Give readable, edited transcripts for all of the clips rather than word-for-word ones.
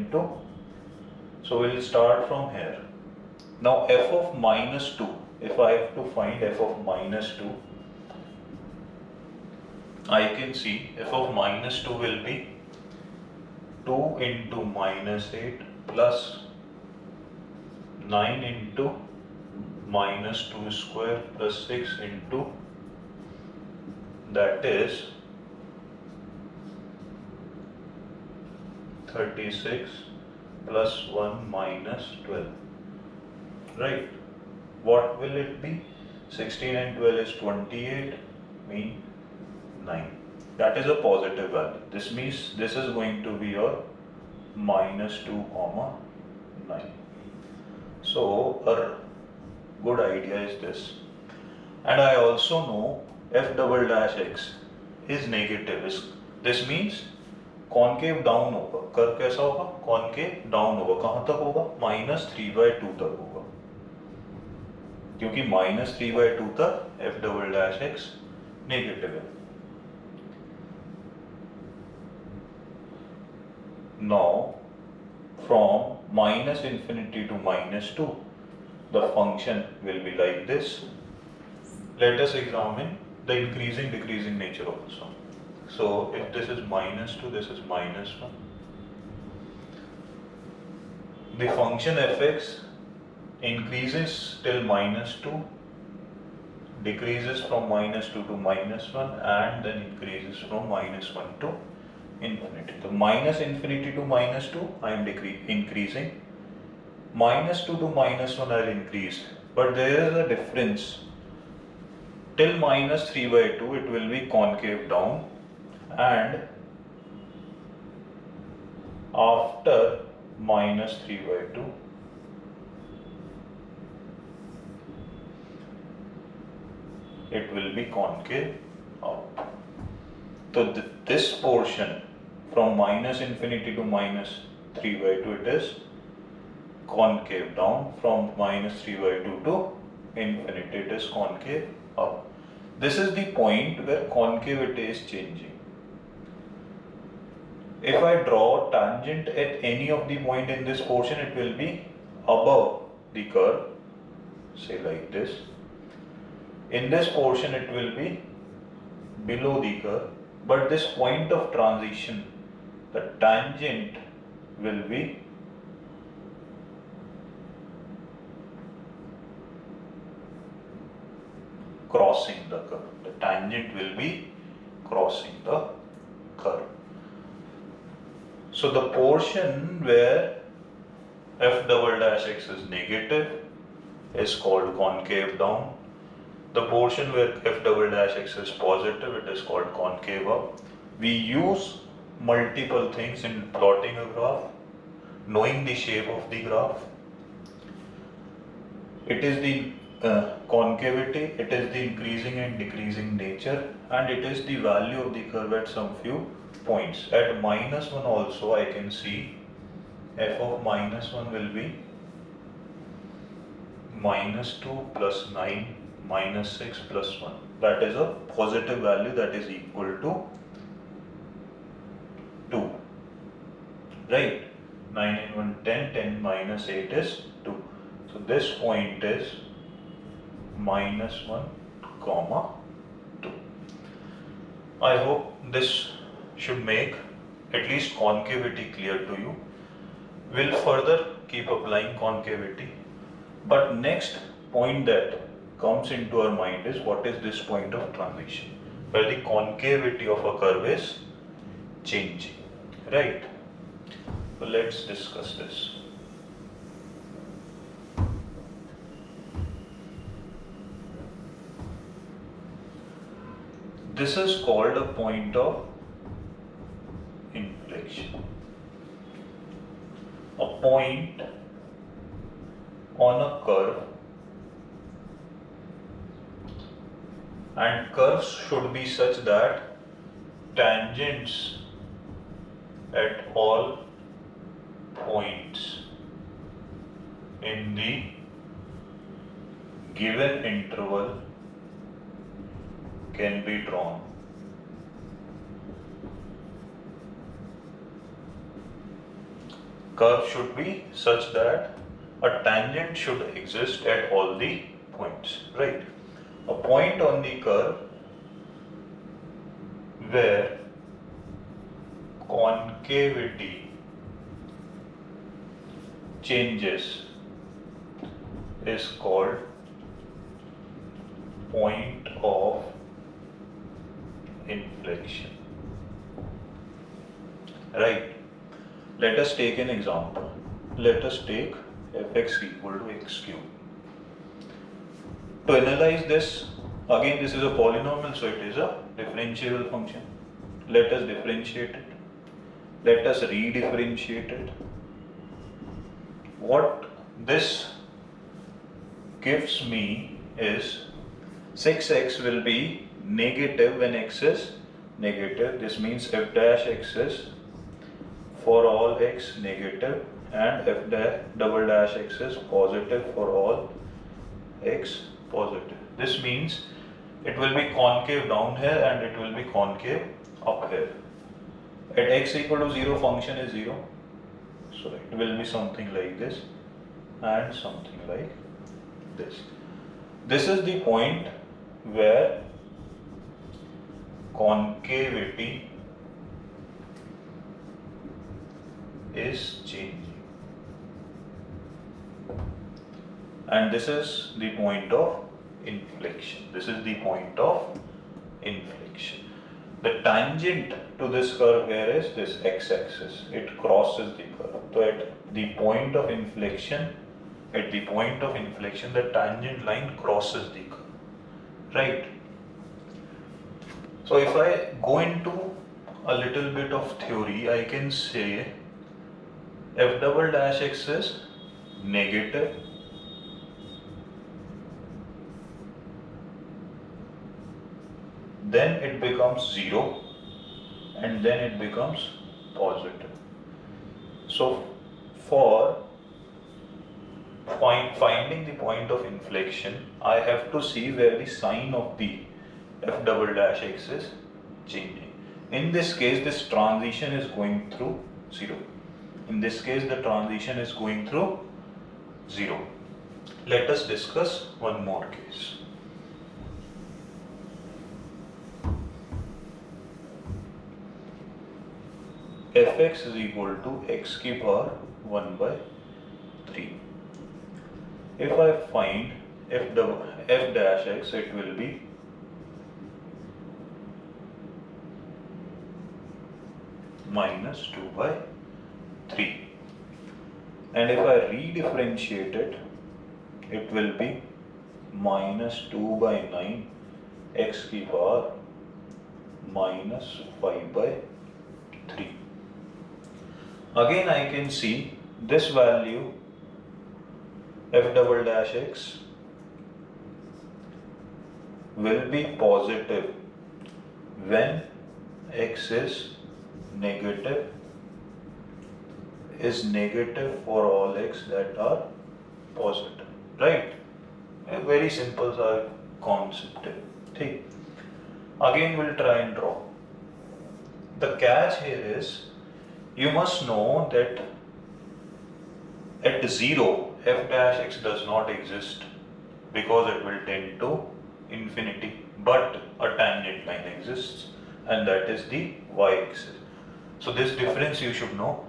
into, so we'll start from here. Now f of minus 2, if I have to find f of minus 2, I can see f of minus 2 will be 2 into minus 8 plus 9 into minus 2 square plus 6 into, that is 36 plus 1 minus 12, right? What will it be? 16 and 12 is 28, mean 9. That is a positive value. This means this is going to be your minus 2 comma 9. So a good idea is this. And I also know f double dash x is negative. This means concave down होगा. Curve कैसा होगा? Concave down होगा. कहां तक होगा? -3/2 तक होगा, क्योंकि -3/2 तक f double dash x negative है. Now from -infinity to -2 the function will be like this. Let us examine the increasing decreasing nature also. So if this is -2, this is -1. The function fx increases till -2, decreases from -2 to -1, and then increases from -1 to infinity. So -infinity to -2 I am increasing, -2 to -1 I will increase, but there is a difference. Till -3/2 it will be concave down, and after -3/2 it will be concave out. So this portion from -infinity to -3/2 it is concave down, from -3/2 to infinity it is concave up. This is the point where concavity is changing. If I draw tangent at any of the point in this portion, it will be above the curve, say like this. In this portion it will be below the curve, but this point of transition, the tangent will be crossing the curve. The tangent will be crossing the curve. So the portion where f double dash x is negative is called concave down. The portion where f double dash x is positive, it is called concave up. We use multiple things in plotting a graph, knowing the shape of the graph. It is the concavity, it is the increasing and decreasing nature, and it is the value of the curve at some few points. At -1 also I can see f of -1 will be -2 plus 9 minus 6 plus 1. That is a positive value, that is equal to 2. Right? 9 and 1 10, 10 minus 8 is 2. So this point is -1 comma 2. I hope this should make at least concavity clear to you. We'll further keep applying concavity, but next point that comes into our mind is what is this point of transition, where the concavity of a curve is changing, right? So let's discuss this. This is called a point of inflection. A point on a curve, and curves should be such that tangents at all points in the given interval can be drawn. curve should be such that a tangent should exist at all the points, right? A point on the curve where concavity changes is called point of inflection, right? Let us take an example. Let us take fx equal to x cube. To analyze this, again this is a polynomial, so it is a differentiable function. Let us differentiate it. Let us redifferentiate it. What this gives me is 6x will be negative when x is negative. This means f dash x is for all x negative and f dash double dash x is positive for all x positive. This means it will be concave down here and it will be concave up here. At x equal to 0 function is 0. So it will be something like this and something like this. This is the point where concavity is changing. And this is the point of inflection. This is the point of inflection. The tangent to this curve here is this x-axis. It crosses the curve. So at the point of inflection, the tangent line crosses the curve, right? So if I go into a little bit of theory, I can say f double dash x is negative, then it becomes 0, and then it becomes positive. So for finding the point of inflection, I have to see where the sign of the f double dash x is changing. In this case, this transition is going through 0. In this case, the transition is going through 0. Let us discuss one more case. Fx is equal to x की power 1 by 3. If I find f dash x, it will be minus 2 by 3. And if I redifferentiate it, it will be minus 2 by 9 x की power minus 5 by 3. Again I can see this value f double dash x will be positive when x is negative for all x that are positive, right? A very simple concept. Okay. Again we'll try and draw. The catch here is you must know that at 0 f dash x does not exist because it will tend to infinity, but a tangent line exists and that is the y-axis. So this difference you should know,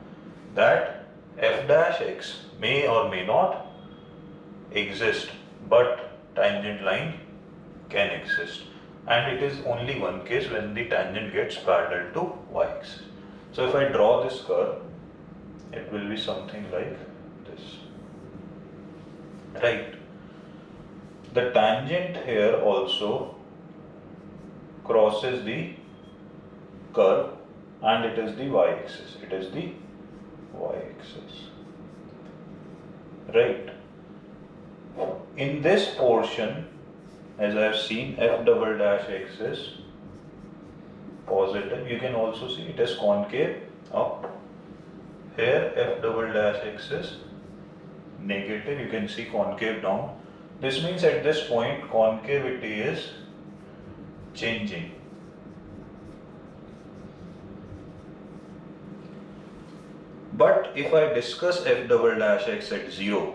that f dash x may or may not exist, but tangent line can exist, and it is only one case when the tangent gets parallel to y-axis. So if I draw this curve, it will be something like this, right? The tangent here also crosses the curve and it is the y-axis. It is the y-axis, right? In this portion, as I have seen, f double dash x is positive. You can also see it is concave up. Here f double dash x is negative. You can see concave down. This means at this point concavity is changing. But if I discuss f double dash x at 0,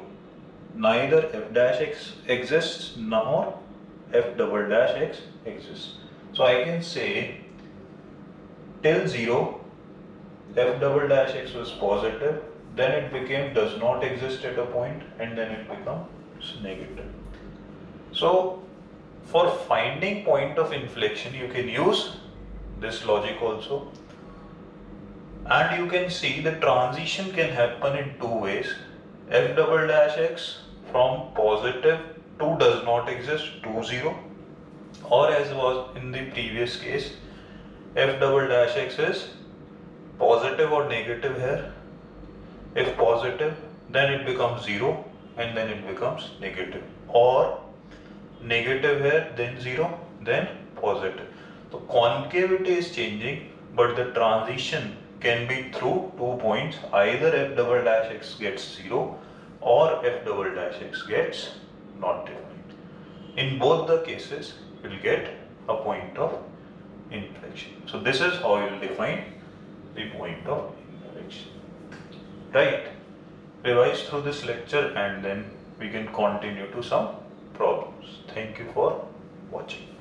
neither f dash x exists nor f double dash x exists. So I can say till 0 f double dash x was positive, then it became does not exist at a point, and then it becomes negative. So for finding point of inflection, you can use this logic also, and you can see the transition can happen in two ways. F double dash x from positive to does not exist to 0, or as was in the previous case, f double dash x is positive or negative here. If positive, then it becomes 0 and then it becomes negative, or negative here, then 0, then positive. So concavity is changing, but the transition can be through 2 points. Either f double dash x gets 0 or f double dash x gets not defined. In both the cases, you will get a point of inflection. So this is how you will define the point of inflection. Right? Revise through this lecture and then we can continue to some problems. Thank you for watching.